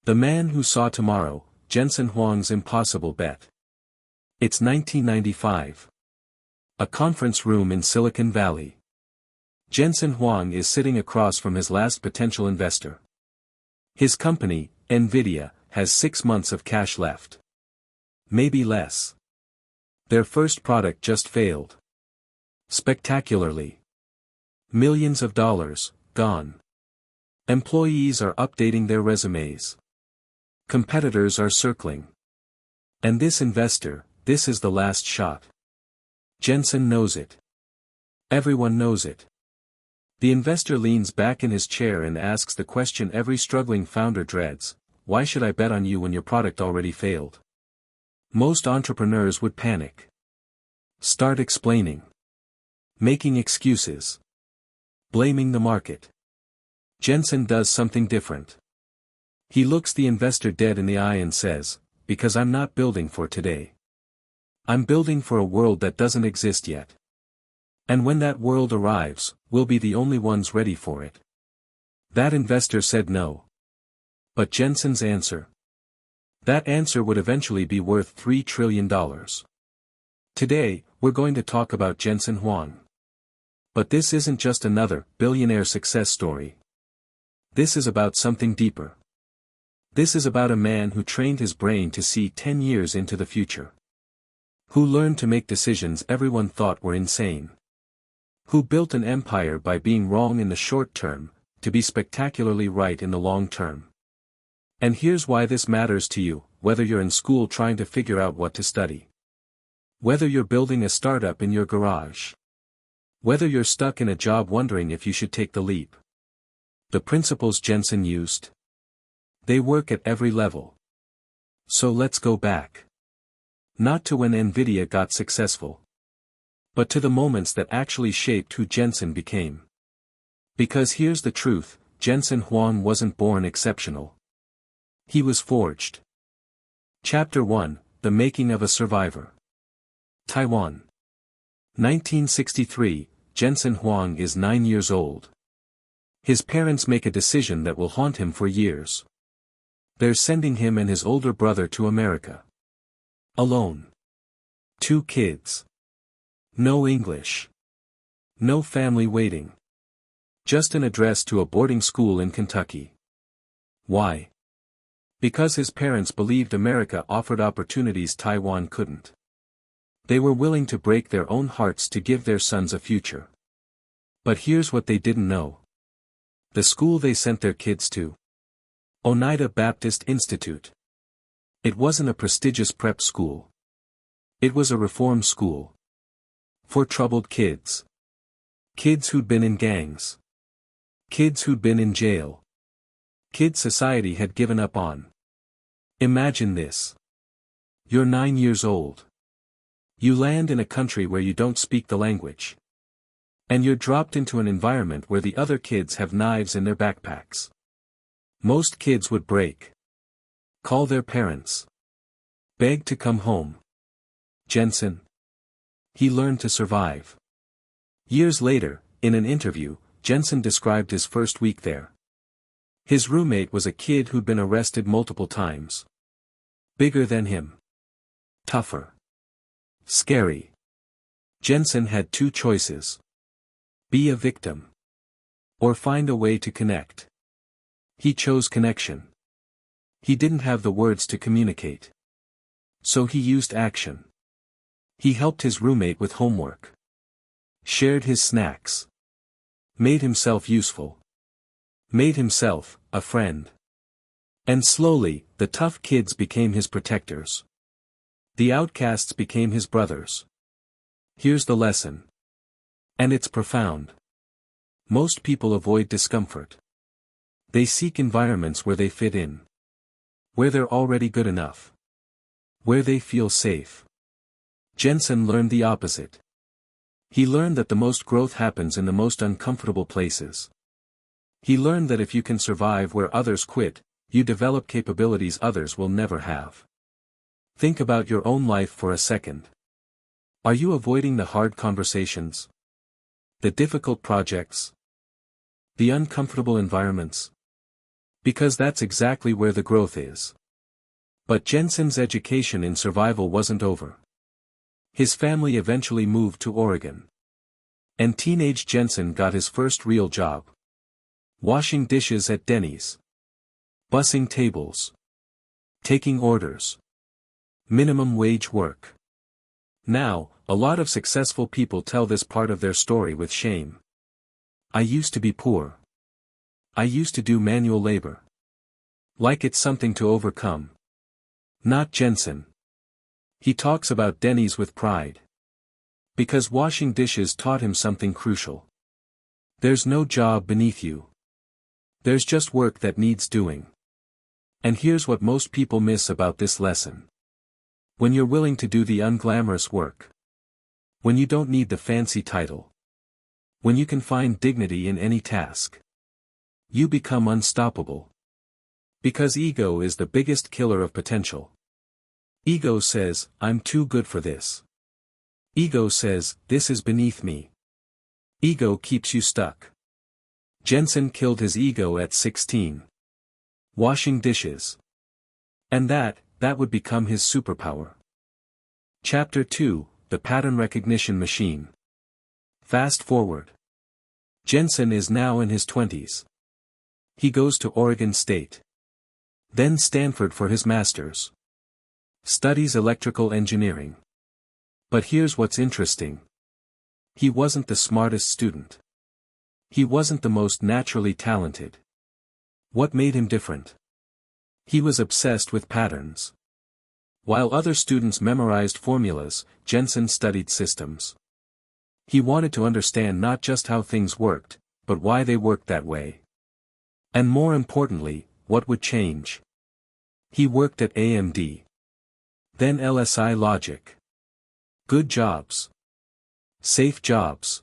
The Man Who Saw Tomorrow, Jensen Huang's Impossible Bet. It's 1995. A conference room in Silicon Valley. Jensen Huang is sitting across from his last potential investor. His company, Nvidia, has 6 months of cash left. Maybe less. Their first product just failed. Spectacularly. Millions of dollars, gone. Employees are updating their resumes. Competitors are circling. And this investor, this is the last shot. Jensen knows it. Everyone knows it. The investor leans back in his chair and asks the question every struggling founder dreads: why should I bet on you when your product already failed? Most entrepreneurs would panic. Start explaining. Making excuses. Blaming the market. Jensen does something different. He looks the investor dead in the eye and says, because I'm not building for today. I'm building for a world that doesn't exist yet. And when that world arrives, we'll be the only ones ready for it. That investor said no. But Jensen's answer? That answer would eventually be worth $3 trillion. Today, we're going to talk about Jensen Huang. But this isn't just another billionaire success story. This is about something deeper. This is about a man who trained his brain to see 10 years into the future. Who learned to make decisions everyone thought were insane. Who built an empire by being wrong in the short term, to be spectacularly right in the long term. And here's why this matters to you, whether you're in school trying to figure out what to study. Whether you're building a startup in your garage. Whether you're stuck in a job wondering if you should take the leap. The principles Jensen used. They work at every level. So let's go back. Not to when Nvidia got successful. But to the moments that actually shaped who Jensen became. Because here's the truth, Jensen Huang wasn't born exceptional. He was forged. Chapter 1, The Making of a Survivor. Taiwan. 1963, Jensen Huang is 9 years old. His parents make a decision that will haunt him for years. They're sending him and his older brother to America. Alone. 2 kids. No English. No family waiting. Just an address to a boarding school in Kentucky. Why? Because his parents believed America offered opportunities Taiwan couldn't. They were willing to break their own hearts to give their sons a future. But here's what they didn't know. The school they sent their kids to. Oneida Baptist Institute. It wasn't a prestigious prep school. It was a reform school. For troubled kids. Kids who'd been in gangs. Kids who'd been in jail. Kids society had given up on. Imagine this. You're 9 years old. You land in a country where you don't speak the language. And you're dropped into an environment where the other kids have knives in their backpacks. Most kids would break. Call their parents. Beg to come home. Jensen. He learned to survive. Years later, in an interview, Jensen described his first week there. His roommate was a kid who'd been arrested multiple times. Bigger than him. Tougher. Scary. Jensen had 2 choices. Be a victim. Or find a way to connect. He chose connection. He didn't have the words to communicate. So he used action. He helped his roommate with homework. Shared his snacks. Made himself useful. Made himself a friend. And slowly, the tough kids became his protectors. The outcasts became his brothers. Here's the lesson. And it's profound. Most people avoid discomfort. They seek environments where they fit in. Where they're already good enough. Where they feel safe. Jensen learned the opposite. He learned that the most growth happens in the most uncomfortable places. He learned that if you can survive where others quit, you develop capabilities others will never have. Think about your own life for a second. Are you avoiding the hard conversations? The difficult projects? The uncomfortable environments? Because that's exactly where the growth is. But Jensen's education in survival wasn't over. His family eventually moved to Oregon. And teenage Jensen got his first real job. Washing dishes at Denny's. Bussing tables. Taking orders. Minimum wage work. Now, a lot of successful people tell this part of their story with shame. I used to be poor. I used to do manual labor. Like it's something to overcome. Not Jensen. He talks about Denny's with pride. Because washing dishes taught him something crucial. There's no job beneath you. There's just work that needs doing. And here's what most people miss about this lesson. When you're willing to do the unglamorous work. When you don't need the fancy title. When you can find dignity in any task. You become unstoppable. Because ego is the biggest killer of potential. Ego says, I'm too good for this. Ego says, this is beneath me. Ego keeps you stuck. Jensen killed his ego at 16. Washing dishes. And that would become his superpower. Chapter 2, The Pattern Recognition Machine. Fast forward. Jensen is now in his 20s. He goes to Oregon State. Then Stanford for his master's. Studies electrical engineering. But here's what's interesting. He wasn't the smartest student. He wasn't the most naturally talented. What made him different? He was obsessed with patterns. While other students memorized formulas, Jensen studied systems. He wanted to understand not just how things worked, but why they worked that way. And more importantly, what would change. He worked at AMD. Then LSI Logic. Good jobs. Safe jobs.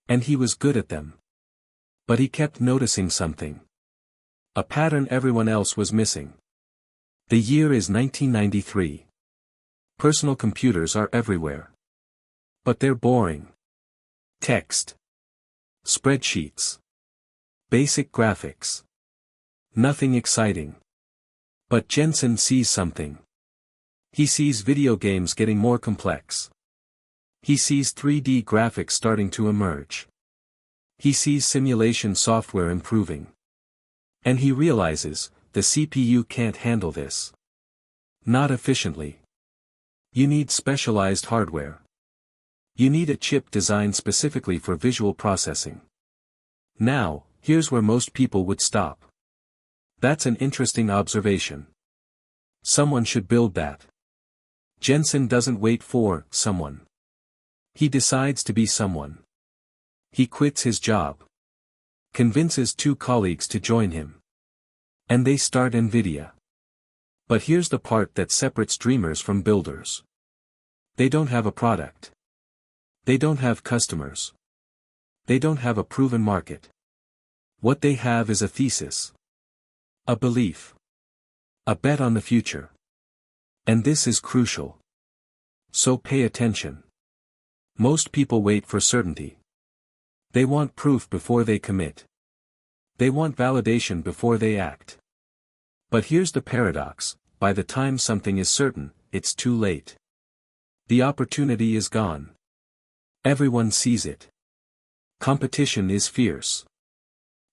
And he was good at them. But he kept noticing something. A pattern everyone else was missing. The year is 1993. Personal computers are everywhere. But they're boring. Text. Spreadsheets. Basic graphics. Nothing exciting. But Jensen sees something. He sees video games getting more complex. He sees 3D graphics starting to emerge. He sees simulation software improving. And he realizes, the CPU can't handle this. Not efficiently. You need specialized hardware. You need a chip designed specifically for visual processing. Now, here's where most people would stop. That's an interesting observation. Someone should build that. Jensen doesn't wait for someone. He decides to be someone. He quits his job. Convinces 2 colleagues to join him. And they start Nvidia. But here's the part that separates dreamers from builders. They don't have a product. They don't have customers. They don't have a proven market. What they have is a thesis. A belief. A bet on the future. And this is crucial. So pay attention. Most people wait for certainty. They want proof before they commit. They want validation before they act. But here's the paradox, by the time something is certain, it's too late. The opportunity is gone. Everyone sees it. Competition is fierce.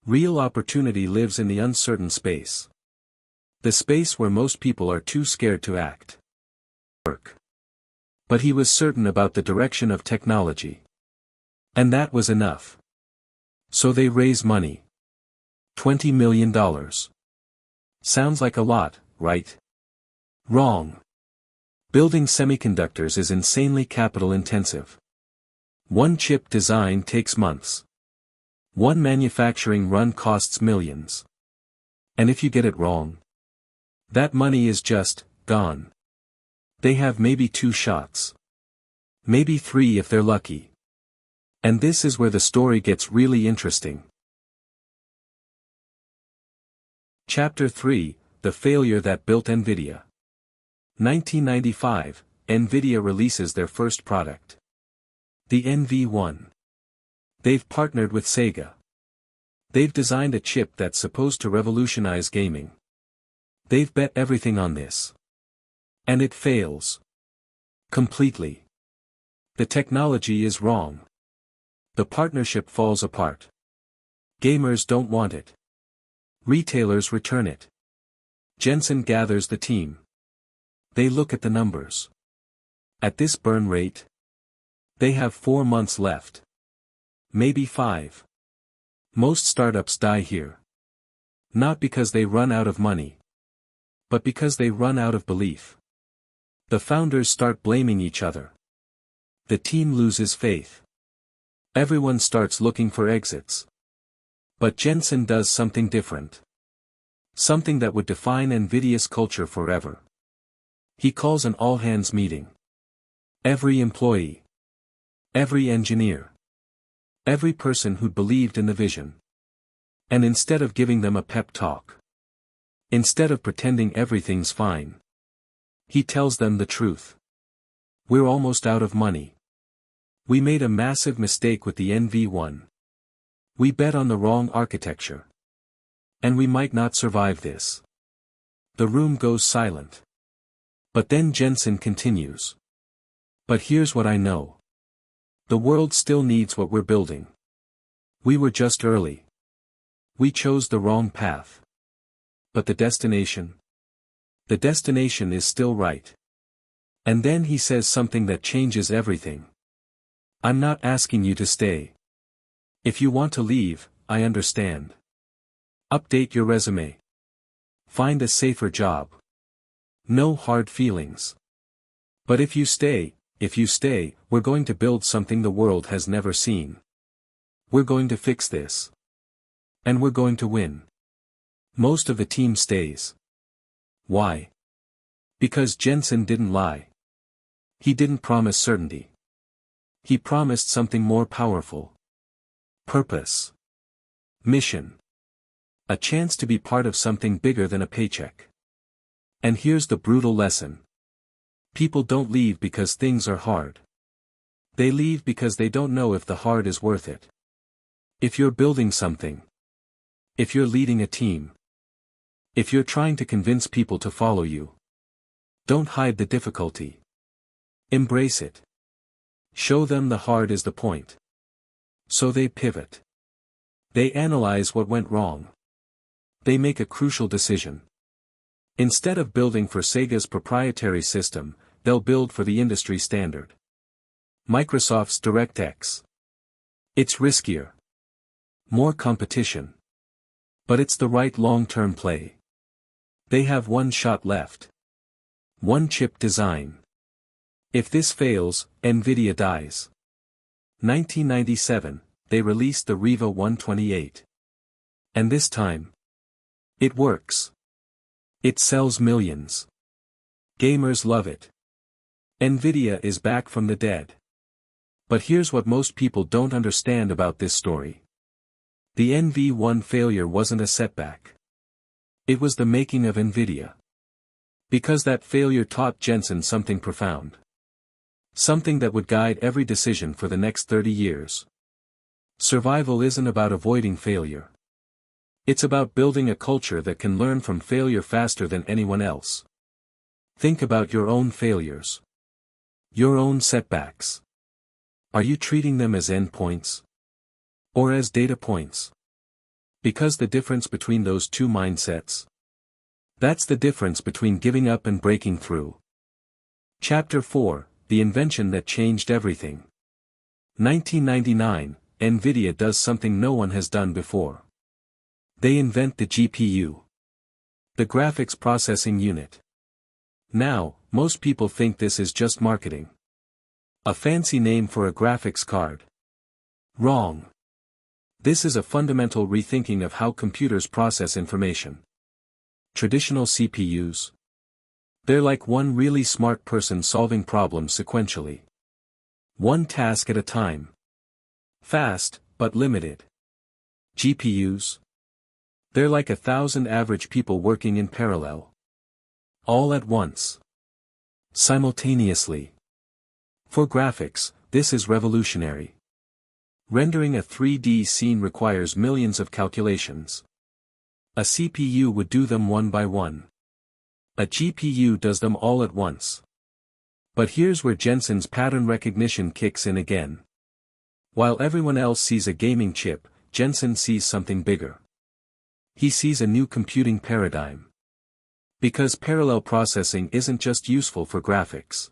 Real opportunity lives in the uncertain space. The space where most people are too scared to act. But he was certain about the direction of technology. And that was enough. So they raise money. $20 million. Sounds like a lot, right? Wrong. Building semiconductors is insanely capital intensive. One chip design takes months. One manufacturing run costs millions. And if you get it wrong, that money is just gone. They have maybe 2 shots. Maybe 3 if they're lucky. And this is where the story gets really interesting. Chapter 3, The Failure That Built Nvidia. 1995, Nvidia releases their first product. The NV1. They've partnered with Sega. They've designed a chip that's supposed to revolutionize gaming. They've bet everything on this. And it fails. Completely. The technology is wrong. The partnership falls apart. Gamers don't want it. Retailers return it. Jensen gathers the team. They look at the numbers. At this burn rate, they have 4 months left. Maybe 5. Most startups die here. Not because they run out of money, but because they run out of belief. The founders start blaming each other. The team loses faith. Everyone starts looking for exits. But Jensen does something different. Something that would define Nvidia's culture forever. He calls an all-hands meeting. Every employee. Every engineer. Every person who believed in the vision. And instead of giving them a pep talk, instead of pretending everything's fine, he tells them the truth. We're almost out of money. We made a massive mistake with the NV1. We bet on the wrong architecture. And we might not survive this. The room goes silent. But then Jensen continues. But here's what I know. The world still needs what we're building. We were just early. We chose the wrong path. But the destination? The destination is still right. And then he says something that changes everything. I'm not asking you to stay. If you want to leave, I understand. Update your resume. Find a safer job. No hard feelings. But if you stay, we're going to build something the world has never seen. We're going to fix this. And we're going to win. Most of the team stays. Why? Because Jensen didn't lie. He didn't promise certainty. He promised something more powerful. Purpose. Mission. A chance to be part of something bigger than a paycheck. And here's the brutal lesson. People don't leave because things are hard. They leave because they don't know if the hard is worth it. If you're building something. If you're leading a team. If you're trying to convince people to follow you. Don't hide the difficulty. Embrace it. Show them the hard is the point. So they pivot. They analyze what went wrong. They make a crucial decision. Instead of building for Sega's proprietary system, they'll build for the industry standard. Microsoft's DirectX. It's riskier. More competition. But it's the right long-term play. They have one shot left. One chip design. If this fails, Nvidia dies. 1997, they released the RIVA 128. And this time, it works. It sells millions. Gamers love it. Nvidia is back from the dead. But here's what most people don't understand about this story. The NV1 failure wasn't a setback. It was the making of Nvidia. Because that failure taught Jensen something profound. Something that would guide every decision for the next 30 years. Survival isn't about avoiding failure. It's about building a culture that can learn from failure faster than anyone else. Think about your own failures. Your own setbacks. Are you treating them as endpoints? Or as data points? Because the difference between those two mindsets. That's the difference between giving up and breaking through. Chapter 4, The Invention That Changed Everything. 1999, Nvidia does something no one has done before. They invent the GPU. The graphics processing unit. Now, most people think this is just marketing. A fancy name for a graphics card. Wrong. This is a fundamental rethinking of how computers process information. Traditional CPUs. They're like one really smart person solving problems sequentially. One task at a time. Fast, but limited. GPUs. They're like 1,000 average people working in parallel. All at once. Simultaneously. For graphics, this is revolutionary. Rendering a 3D scene requires millions of calculations. A CPU would do them one by one. A GPU does them all at once. But here's where Jensen's pattern recognition kicks in again. While everyone else sees a gaming chip, Jensen sees something bigger. He sees a new computing paradigm. Because parallel processing isn't just useful for graphics.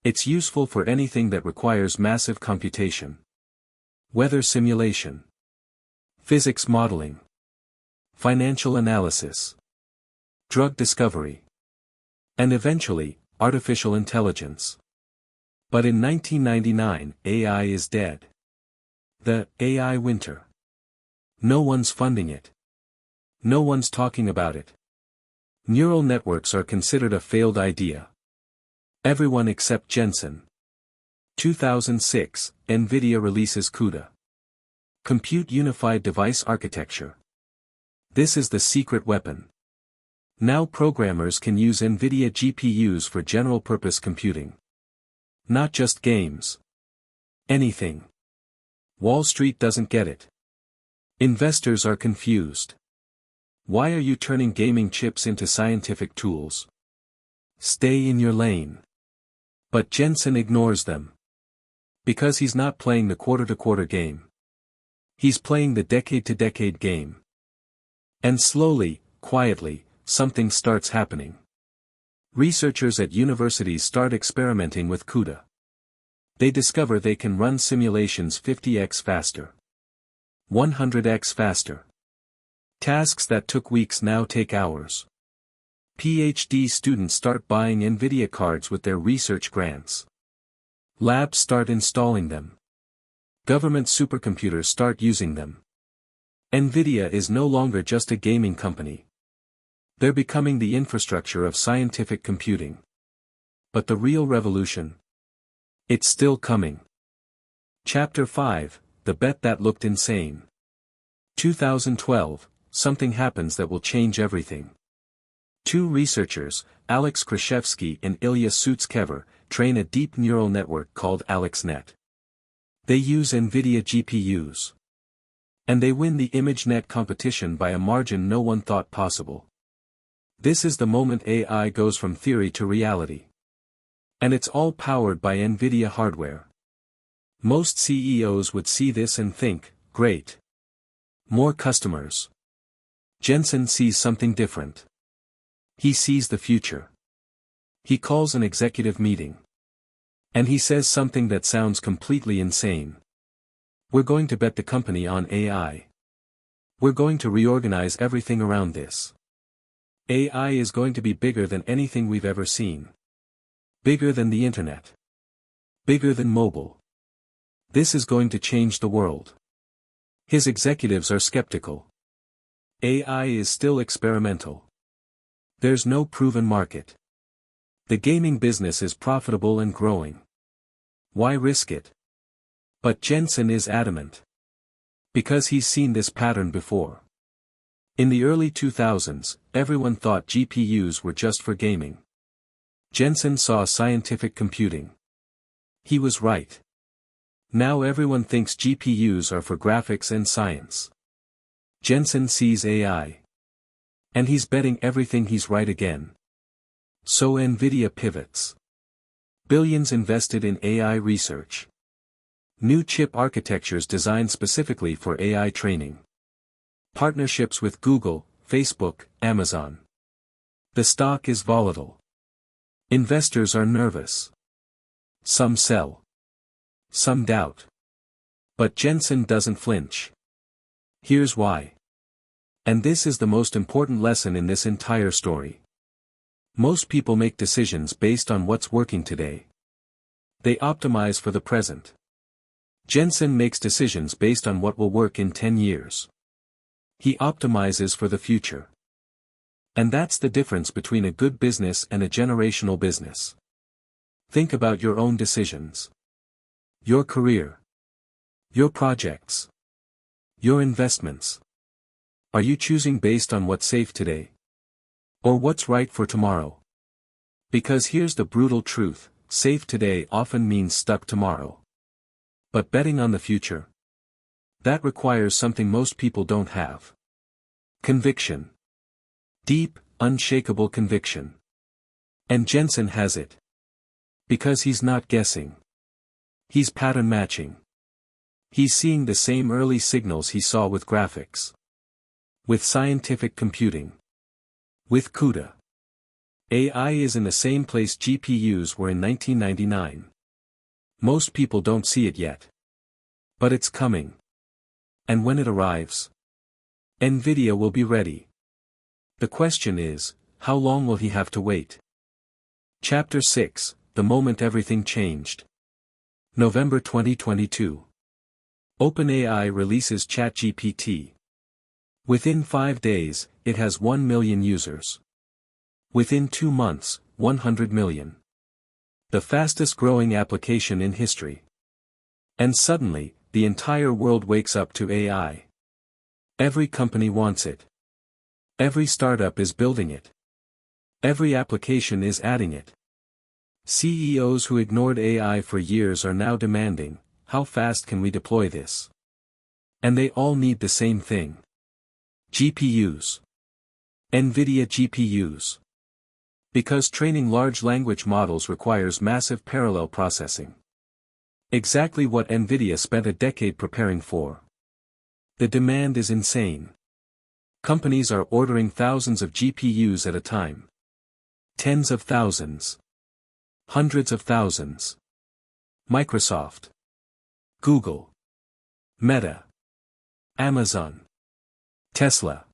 It's useful for anything that requires massive computation. Weather simulation, physics modeling, financial analysis, drug discovery, and eventually, artificial intelligence. But in 1999, AI is dead. The AI winter. No one's funding it. No one's talking about it. Neural networks are considered a failed idea. Everyone except Jensen. 2006, Nvidia releases CUDA. Compute Unified Device Architecture. This is the secret weapon. Now programmers can use Nvidia GPUs for general-purpose computing. Not just games. Anything. Wall Street doesn't get it. Investors are confused. Why are you turning gaming chips into scientific tools? Stay in your lane. But Jensen ignores them. Because he's not playing the quarter-to-quarter game. He's playing the decade-to-decade game. And slowly, quietly, something starts happening. Researchers at universities start experimenting with CUDA. They discover they can run simulations 50x faster. 100x faster. Tasks that took weeks now take hours. PhD students start buying Nvidia cards with their research grants. Labs start installing them. Government supercomputers start using them. Nvidia is no longer just a gaming company. They're becoming the infrastructure of scientific computing. But the real revolution? It's still coming. Chapter 5, The Bet That Looked Insane. 2012, something happens that will change everything. Two researchers, Alex Krashevsky and Ilya Sutskever, train a deep neural network called AlexNet. They use Nvidia GPUs. And they win the ImageNet competition by a margin no one thought possible. This is the moment AI goes from theory to reality. And it's all powered by Nvidia hardware. Most CEOs would see this and think, great. More customers. Jensen sees something different. He sees the future. He calls an executive meeting. And he says something that sounds completely insane. We're going to bet the company on AI. We're going to reorganize everything around this. AI is going to be bigger than anything we've ever seen. Bigger than the internet. Bigger than mobile. This is going to change the world. His executives are skeptical. AI is still experimental. There's no proven market. The gaming business is profitable and growing. Why risk it? But Jensen is adamant. Because he's seen this pattern before. In the early 2000s, everyone thought GPUs were just for gaming. Jensen saw scientific computing. He was right. Now everyone thinks GPUs are for graphics and science. Jensen sees AI. And he's betting everything he's right again. So Nvidia pivots. Billions invested in AI research. New chip architectures designed specifically for AI training. Partnerships with Google, Facebook, Amazon. The stock is volatile. Investors are nervous. Some sell. Some doubt. But Jensen doesn't flinch. Here's why. And this is the most important lesson in this entire story. Most people make decisions based on what's working today. They optimize for the present. Jensen makes decisions based on what will work in 10 years. He optimizes for the future. And that's the difference between a good business and a generational business. Think about your own decisions. Your career. Your projects. Your investments. Are you choosing based on what's safe today? Or what's right for tomorrow? Because here's the brutal truth, safe today often means stuck tomorrow. But betting on the future, That requires something most people don't have. Conviction. Deep, unshakable conviction. And Jensen has it. Because he's not guessing. He's pattern matching. He's seeing the same early signals he saw with graphics. With scientific computing. With CUDA. AI is in the same place GPUs were in 1999. Most people don't see it yet. But it's coming. And when it arrives, Nvidia will be ready. The question is, how long will he have to wait? Chapter 6, The Moment Everything Changed. November 2022. OpenAI releases ChatGPT. Within 5 days, it has 1 million users. Within 2 months, 100 million. The fastest growing application in history. And suddenly, the entire world wakes up to AI. Every company wants it. Every startup is building it. Every application is adding it. CEOs who ignored AI for years are now demanding, how fast can we deploy this? And they all need the same thing. GPUs. Nvidia GPUs. Because training large language models requires massive parallel processing. Exactly what Nvidia spent a decade preparing for. The demand is insane. Companies are ordering thousands of GPUs at a time. Tens of thousands. Hundreds of thousands. Microsoft. Google. Meta. Amazon. Tesla.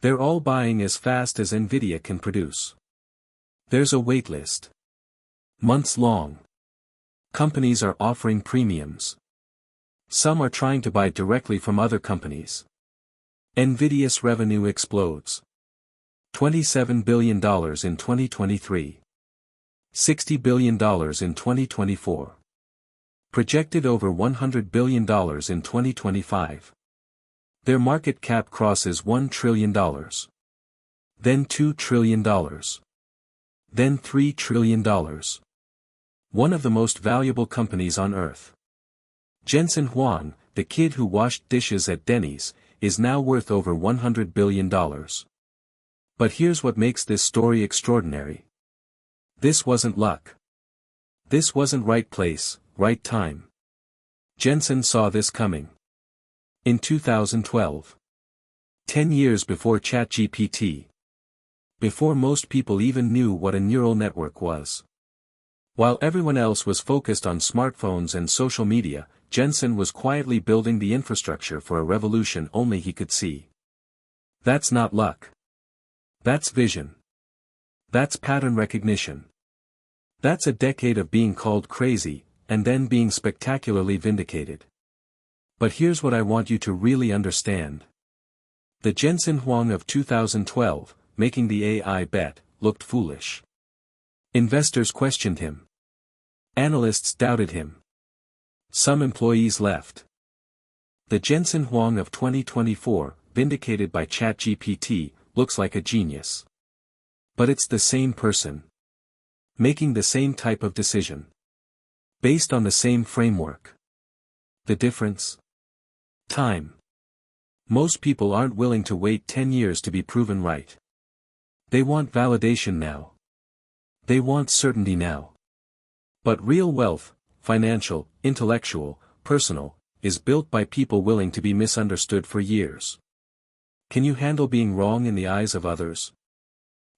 They're all buying as fast as Nvidia can produce. There's a waitlist. Months long. Companies are offering premiums. Some are trying to buy directly from other companies. Nvidia's revenue explodes. $27 billion in 2023. $60 billion in 2024. Projected over $100 billion in 2025. Their market cap crosses $1 trillion. Then $2 trillion. Then $3 trillion. One of the most valuable companies on earth. Jensen Huang, the kid who washed dishes at Denny's, is now worth over $100 billion. But here's what makes this story extraordinary. This wasn't luck. This wasn't right place, right time. Jensen saw this coming. In 2012. 10 years before ChatGPT. Before most people even knew what a neural network was. While everyone else was focused on smartphones and social media, Jensen was quietly building the infrastructure for a revolution only he could see. That's not luck. That's vision. That's pattern recognition. That's a decade of being called crazy, and then being spectacularly vindicated. But here's what I want you to really understand. The Jensen Huang of 2012, making the AI bet, looked foolish. Investors questioned him. Analysts doubted him. Some employees left. The Jensen Huang of 2024, vindicated by ChatGPT, looks like a genius. But it's the same person. Making the same type of decision. Based on the same framework. The difference? Time. Most people aren't willing to wait 10 years to be proven right. They want validation now. They want certainty now. But real wealth, financial, intellectual, personal, is built by people willing to be misunderstood for years. Can you handle being wrong in the eyes of others?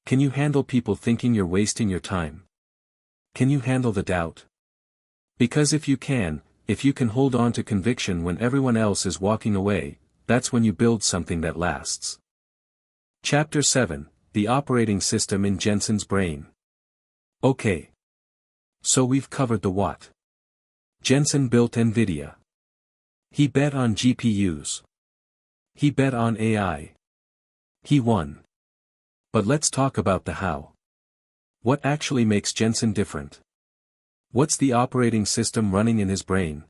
Can you handle people thinking you're wasting your time? Can you handle the doubt? Because if you can hold on to conviction when everyone else is walking away, that's when you build something that lasts. Chapter 7, The Operating System in Jensen's Brain. Okay. So we've covered the what. Jensen built Nvidia. He bet on GPUs. He bet on AI. He won. But let's talk about the how. What actually makes Jensen different? What's the operating system running in his brain?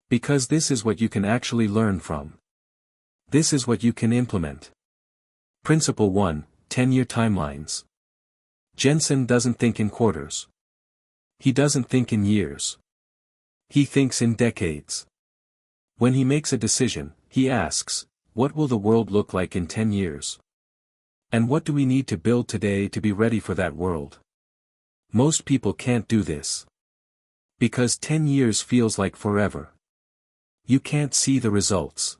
Because this is what you can actually learn from. This is what you can implement. Principle 1, 10-year timelines. Jensen doesn't think in quarters. He doesn't think in years. He thinks in decades. When he makes a decision, he asks, what will the world look like in 10 years? And what do we need to build today to be ready for that world? Most people can't do this. Because 10 years feels like forever. You can't see the results.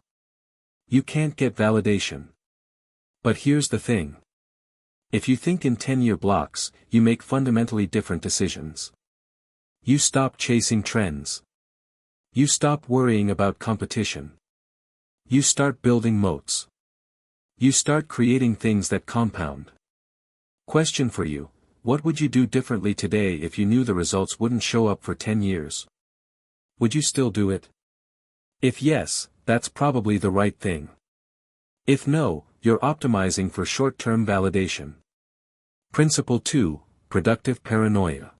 You can't get validation. But here's the thing. If you think in 10-year blocks, you make fundamentally different decisions. You stop chasing trends. You stop worrying about competition. You start building moats. You start creating things that compound. Question for you, what would you do differently today if you knew the results wouldn't show up for 10 years? Would you still do it? If yes, that's probably the right thing. If no, you're optimizing for short-term validation. Principle 2, Productive Paranoia.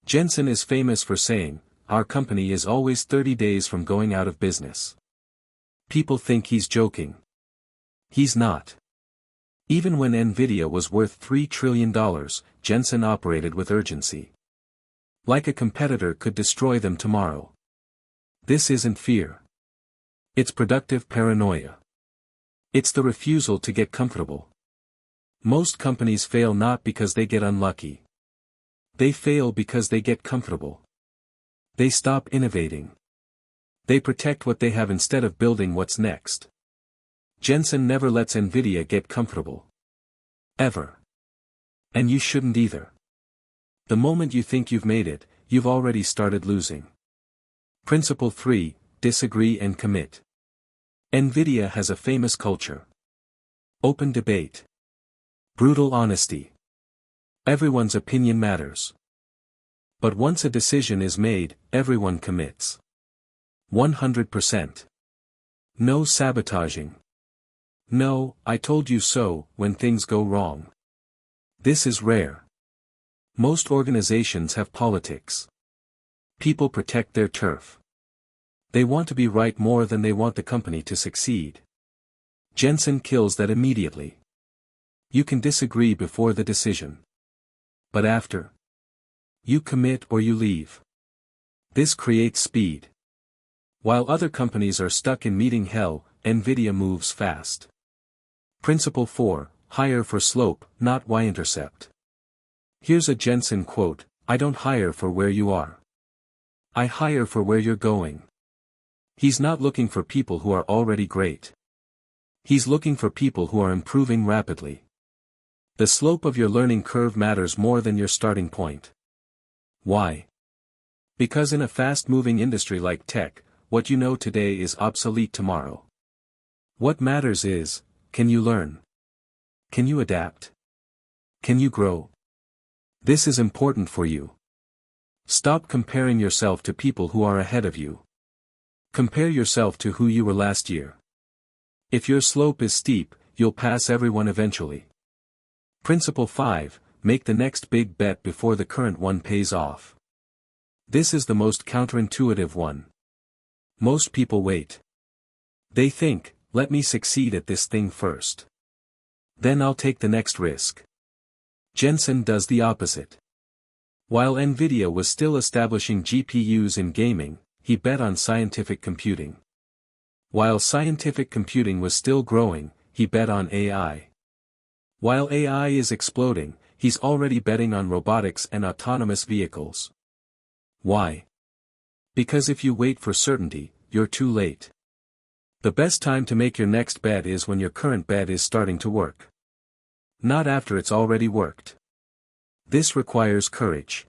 Jensen is famous for saying, our company is always 30 days from going out of business. People think he's joking. He's not. Even when Nvidia was worth $3 trillion, Jensen operated with urgency. Like a competitor could destroy them tomorrow. This isn't fear. It's productive paranoia. It's the refusal to get comfortable. Most companies fail not because they get unlucky. They fail because they get comfortable. They stop innovating. They protect what they have instead of building what's next. Jensen never lets Nvidia get comfortable. Ever. And you shouldn't either. The moment you think you've made it, you've already started losing. Principle 3, Disagree and commit. Nvidia has a famous culture. Open debate. Brutal honesty. Everyone's opinion matters. But once a decision is made, everyone commits. 100%. No sabotaging. No, I told you so, when things go wrong. This is rare. Most organizations have politics. People protect their turf. They want to be right more than they want the company to succeed. Jensen kills that immediately. You can disagree before the decision. But after. You commit or you leave. This creates speed. While other companies are stuck in meeting hell, Nvidia moves fast. Principle 4, Hire for slope, not y-intercept. Here's a Jensen quote, I don't hire for where you are. I hire for where you're going. He's not looking for people who are already great. He's looking for people who are improving rapidly. The slope of your learning curve matters more than your starting point. Why? Because in a fast-moving industry like tech, what you know today is obsolete tomorrow. What matters is, can you learn? Can you adapt? Can you grow? This is important for you. Stop comparing yourself to people who are ahead of you. Compare yourself to who you were last year. If your slope is steep, you'll pass everyone eventually. Principle 5, Make the next big bet before the current one pays off. This is the most counterintuitive one. Most people wait. They think, let me succeed at this thing first. Then I'll take the next risk. Jensen does the opposite. While Nvidia was still establishing GPUs in gaming, he bet on scientific computing. While scientific computing was still growing, he bet on AI. While AI is exploding, he's already betting on robotics and autonomous vehicles. Why? Because if you wait for certainty, you're too late. The best time to make your next bet is when your current bet is starting to work. Not after it's already worked. This requires courage.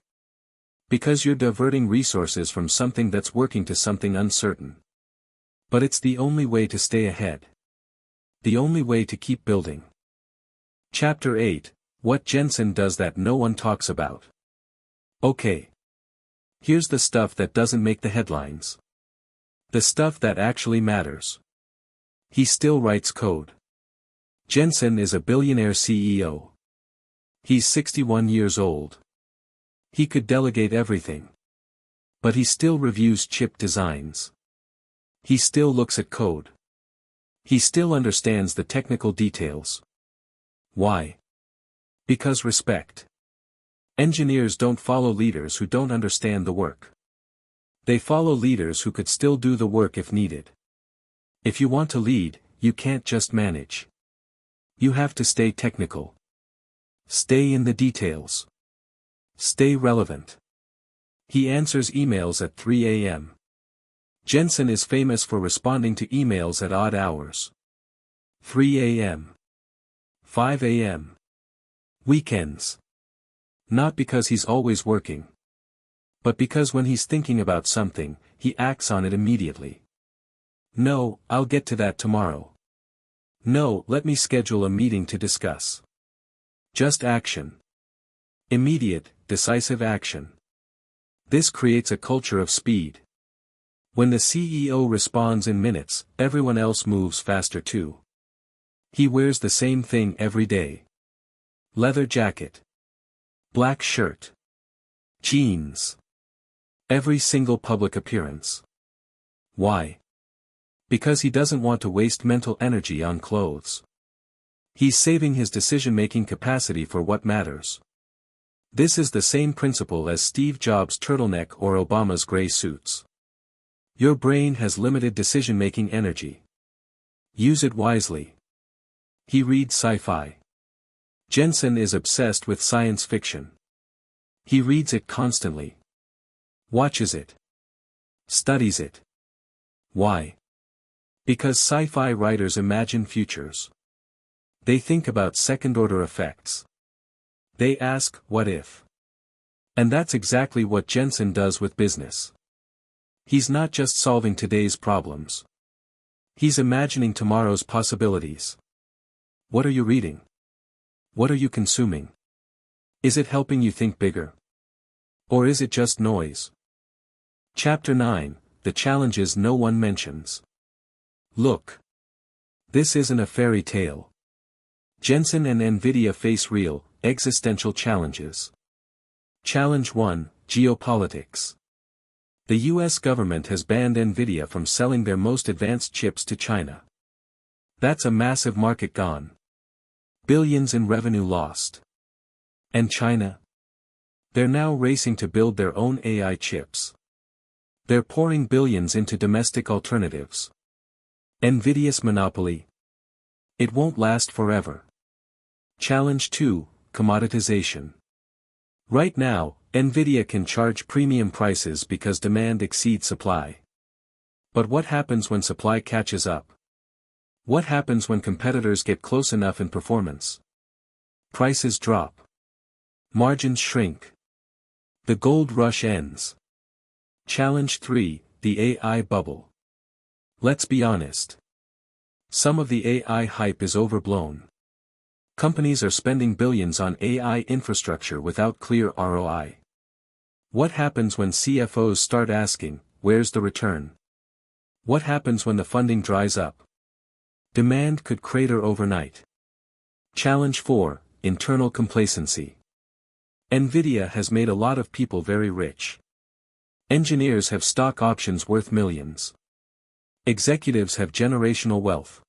Because you're diverting resources from something that's working to something uncertain. But it's the only way to stay ahead. The only way to keep building. Chapter 8, What Jensen Does That No One Talks About. Okay. Here's the stuff that doesn't make the headlines. The stuff that actually matters. He still writes code. Jensen is a billionaire CEO. He's 61 years old. He could delegate everything. But he still reviews chip designs. He still looks at code. He still understands the technical details. Why? Because respect. Engineers don't follow leaders who don't understand the work. They follow leaders who could still do the work if needed. If you want to lead, you can't just manage. You have to stay technical. Stay in the details. Stay relevant. He answers emails at 3 a.m. Jensen is famous for responding to emails at odd hours. 3 a.m. 5 a.m. Weekends. Not because he's always working. But because when he's thinking about something, he acts on it immediately. No, I'll get to that tomorrow. No, let me schedule a meeting to discuss. Just action. Immediate, decisive action. This creates a culture of speed. When the CEO responds in minutes, everyone else moves faster too. He wears the same thing every day. Leather jacket. Black shirt. Jeans. Every single public appearance. Why? Because he doesn't want to waste mental energy on clothes. He's saving his decision-making capacity for what matters. This is the same principle as Steve Jobs' turtleneck or Obama's gray suits. Your brain has limited decision-making energy. Use it wisely. He reads sci-fi. Jensen is obsessed with science fiction. He reads it constantly. Watches it. Studies it. Why? Because sci-fi writers imagine futures. They think about second-order effects. They ask, what if? And that's exactly what Jensen does with business. He's not just solving today's problems. He's imagining tomorrow's possibilities. What are you reading? What are you consuming? Is it helping you think bigger? Or is it just noise? Chapter 9, The Challenges No One Mentions. Look. This isn't a fairy tale. Jensen and Nvidia face real, existential challenges. Challenge 1, Geopolitics. The US government has banned Nvidia from selling their most advanced chips to China. That's a massive market gone. Billions in revenue lost. And China? They're now racing to build their own AI chips. They're pouring billions into domestic alternatives. Nvidia's monopoly? It won't last forever. Challenge 2, Commoditization. Right now, Nvidia can charge premium prices because demand exceeds supply. But what happens when supply catches up? What happens when competitors get close enough in performance? Prices drop. Margins shrink. The gold rush ends. Challenge 3, the AI bubble. Let's be honest. Some of the AI hype is overblown. Companies are spending billions on AI infrastructure without clear ROI. What happens when CFOs start asking, where's the return? What happens when the funding dries up? Demand could crater overnight. Challenge 4, Internal complacency. Nvidia has made a lot of people very rich. Engineers have stock options worth millions. Executives have generational wealth.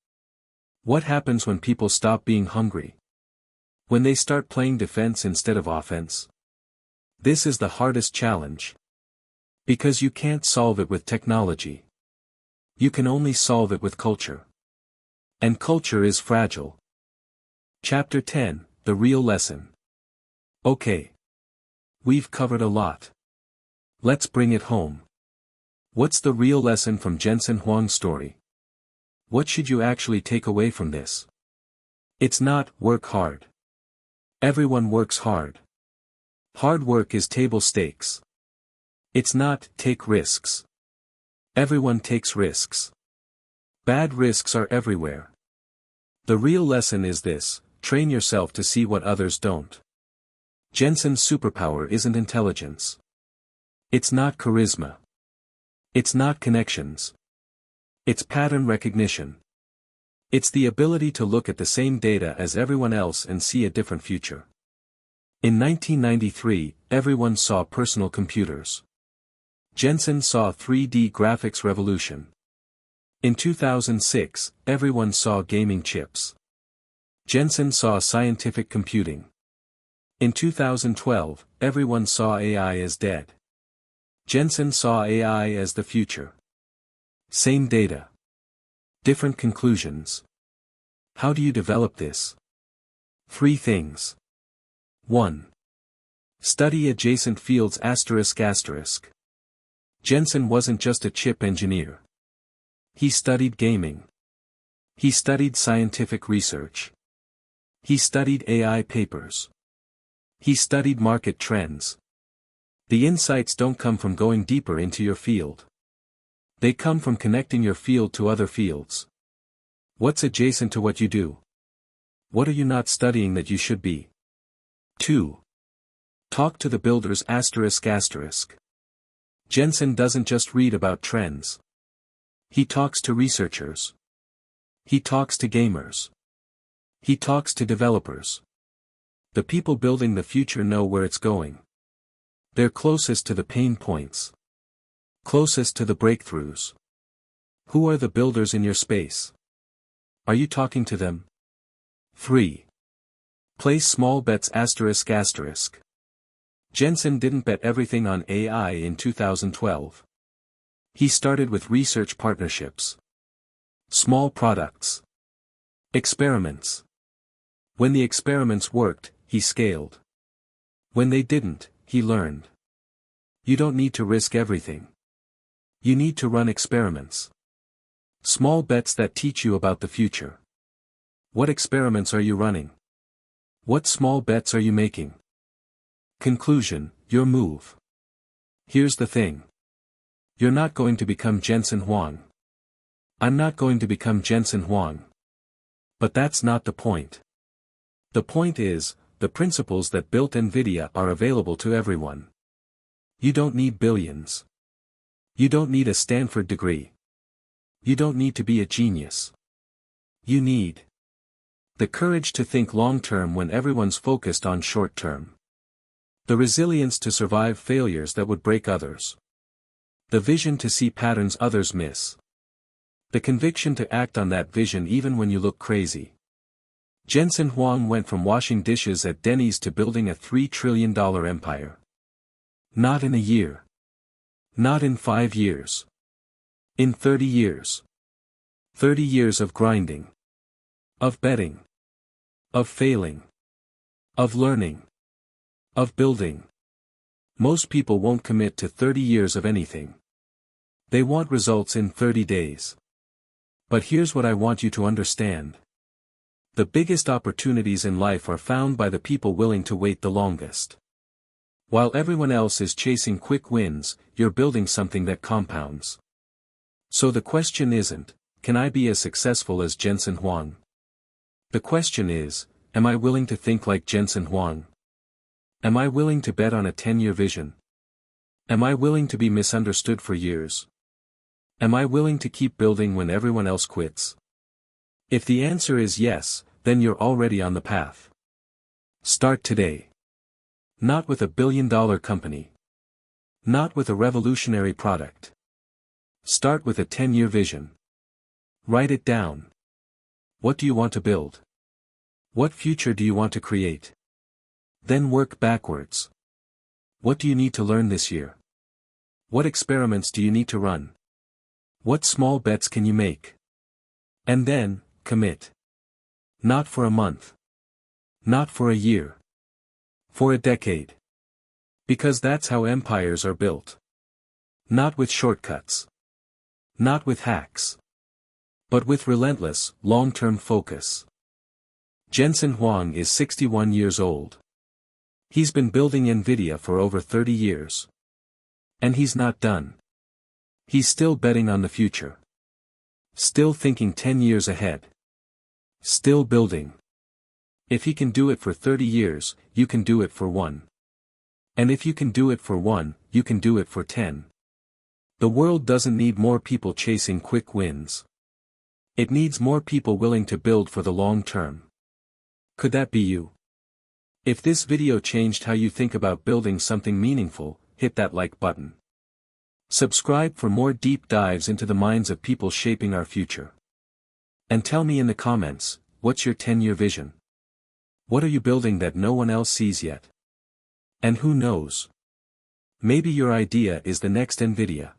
What happens when people stop being hungry? When they start playing defense instead of offense? This is the hardest challenge. Because you can't solve it with technology. You can only solve it with culture. And culture is fragile. Chapter 10, The Real Lesson. Okay. We've covered a lot. Let's bring it home. What's the real lesson from Jensen Huang's story? What should you actually take away from this? It's not, work hard. Everyone works hard. Hard work is table stakes. It's not, take risks. Everyone takes risks. Bad risks are everywhere. The real lesson is this, train yourself to see what others don't. Jensen's superpower isn't intelligence. It's not charisma. It's not connections. It's pattern recognition. It's the ability to look at the same data as everyone else and see a different future. In 1993, everyone saw personal computers. Jensen saw 3D graphics revolution. In 2006, everyone saw gaming chips. Jensen saw scientific computing. In 2012, everyone saw AI as dead. Jensen saw AI as the future. Same data. Different conclusions. How do you develop this? 3 things. 1. Study adjacent fields ***. Jensen wasn't just a chip engineer. He studied gaming. He studied scientific research. He studied AI papers. He studied market trends. The insights don't come from going deeper into your field. They come from connecting your field to other fields. What's adjacent to what you do? What are you not studying that you should be? 2. Talk to the builders ***. Jensen doesn't just read about trends. He talks to researchers. He talks to gamers. He talks to developers. The people building the future know where it's going. They're closest to the pain points. Closest to the breakthroughs. Who are the builders in your space? Are you talking to them? 3. Place small bets ***. Jensen didn't bet everything on AI in 2012. He started with research partnerships. Small products. Experiments. When the experiments worked, he scaled. When they didn't, he learned. You don't need to risk everything. You need to run experiments. Small bets that teach you about the future. What experiments are you running? What small bets are you making? Conclusion, your move. Here's the thing. You're not going to become Jensen Huang. I'm not going to become Jensen Huang. But that's not the point. The point is, the principles that built Nvidia are available to everyone. You don't need billions. You don't need a Stanford degree. You don't need to be a genius. You need the courage to think long-term when everyone's focused on short-term. The resilience to survive failures that would break others. The vision to see patterns others miss. The conviction to act on that vision even when you look crazy. Jensen Huang went from washing dishes at Denny's to building a $3 trillion empire. Not in a year. Not in 5 years. In 30 years. 30 years of grinding. Of betting. Of failing. Of learning. Of building. Most people won't commit to 30 years of anything. They want results in 30 days. But here's what I want you to understand. The biggest opportunities in life are found by the people willing to wait the longest. While everyone else is chasing quick wins, you're building something that compounds. So the question isn't, can I be as successful as Jensen Huang? The question is, am I willing to think like Jensen Huang? Am I willing to bet on a 10-year vision? Am I willing to be misunderstood for years? Am I willing to keep building when everyone else quits? If the answer is yes, then you're already on the path. Start today. Not with a billion-dollar company. Not with a revolutionary product. Start with a 10-year vision. Write it down. What do you want to build? What future do you want to create? Then work backwards. What do you need to learn this year? What experiments do you need to run? What small bets can you make? And then, commit. Not for a month. Not for a year. For a decade. Because that's how empires are built. Not with shortcuts. Not with hacks. But with relentless, long-term focus. Jensen Huang is 61 years old. He's been building Nvidia for over 30 years. And he's not done. He's still betting on the future. Still thinking 10 years ahead. Still building. If he can do it for 30 years, you can do it for 1. And if you can do it for 1, you can do it for 10. The world doesn't need more people chasing quick wins. It needs more people willing to build for the long term. Could that be you? If this video changed how you think about building something meaningful, hit that like button. Subscribe for more deep dives into the minds of people shaping our future. And tell me in the comments, what's your 10-year vision? What are you building that no one else sees yet? And who knows? Maybe your idea is the next Nvidia.